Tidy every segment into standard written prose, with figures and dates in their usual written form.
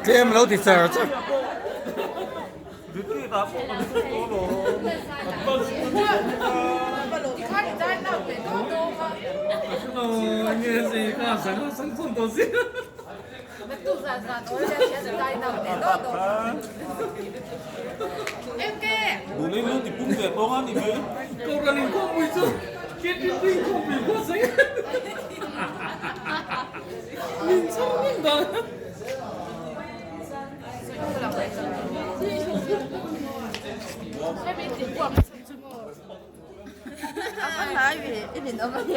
Thêm lâu thì sợ chứ. Nghe gì cả sáng sáng không có gì. Đủ lên luôn thì cũng về bóng ăn thì mới. Cô ra lên không bây giờ. Cái gì không bị quá sáng. Mình sao mình đó.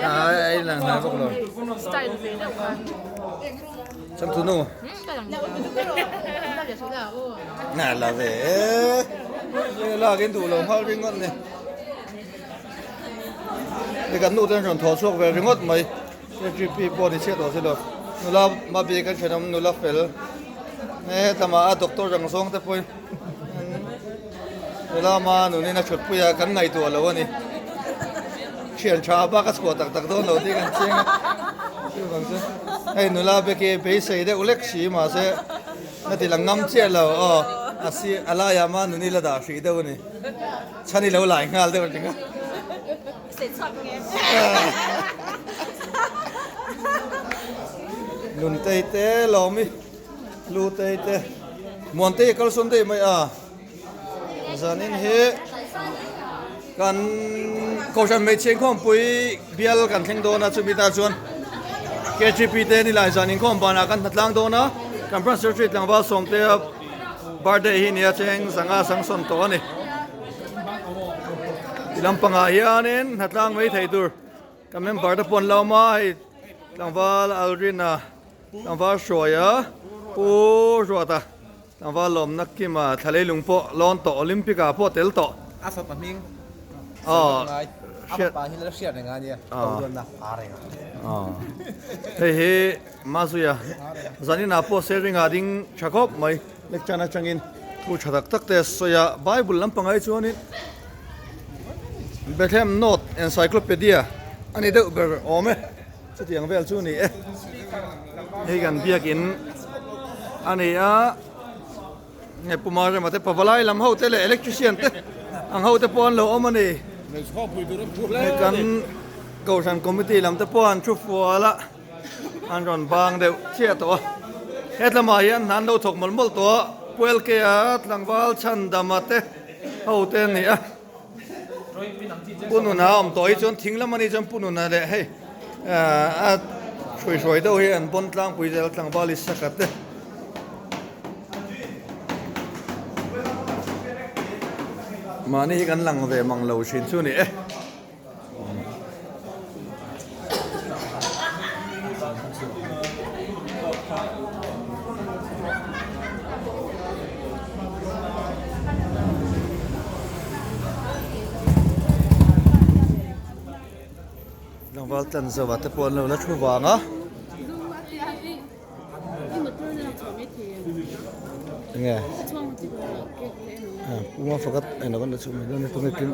Ai là nói không rồi. Trong thú nô. Nè là về. Là cái đủ lòng hoa ring ngon này. Để cái nụ tên thọ suốt về ring ngon mày. Cái GP body chết rồi rồi. Nó là mà bị cái chuyện nó là fail. Nè tama doctor răng song thế thôi. Nó là mà nó nên là chụp bây cái ngày tuổi lâu này. Chuyện cha ba cái squat tắc đó nó đi cái chuyện chứ bằng chứ hay nó là về cái base này đấy Alex xí mà sẽ nó thì là ngắm chết là asi alaya mà nó đi là đã xí đâu này chani lâu lại ngal đâu chứ lùn tây té lò mi lù tây té muôn tây câu xuân tây mày giờ nên hếtกันโคชันไม่เชียงข้อมปุยเบียลกันแข่งโดนะจุมิตาจวนเกจีพีเตนี่หลายจานิงข้อมปานากันทัดลังโดนะกันพระสุริตลังว่าสมเตียบาร์เดย์นี่เชียงสังอาสังสนตัวนี่ลำปังอาเฮียนินทัดลังไม่ไทยตัวกันเมมบาร์เดย์ปนเรามาให้ลังว่าอัลรินาลังว่าสวยปูสวยตาลังว่าลมนักกิมาทะเลลุงโปลอนโตโอลิมปิกาโปเตลโตอาสตมิงเชียร์ปาฮิลเชียร์ในงานเนี่ยตัวน่ะอะไรเฮ้ยมาสุยาจันนี่น่าพอเซริงอาดิ้งชักอบไหมเล็กจานาจังอินผู้ชักตักเตสสุยาไบเบิลลำปังไอชวนิเบธเลมโนตเอนไซโคลปีเดียอันนี้เด็กเบอร์โอเมจะเตียงเวลชูนี่เฮ้ยกันเบียกินอันนี้เนี่ยปุ่มมาจะมาเตปะวลายลำเขาเตเลอิเล็กทริเชียนเตอังเขาเตปอนเราเอามานี่กันเกาชันคอมมิตี้ลำตะปอนชุบฟัวละอันรอนบางเดียวเชี่ยตัวเฮ็ดละมาเฮียนนันเราถกมันมุลตัวเวลเกียร์ลังวาลชันดามาเตเอาเตนี่ปุ่นน่ะอมตัวอีจนทิ้งละมันอีจนปุ่นน่ะเลยเฮ้ยช่วยๆตัวเฮียนบนทางปุยเดลทางวาลิสกัดเตมานี่กันหลังเวมังเหลาชินชูนี่ลองวัลตันสวัสดิ์ปอนเราแล้วชูวางไงปูมาฟักไอ้นั่นก็ชูไม่ได้ตัวไม่กิน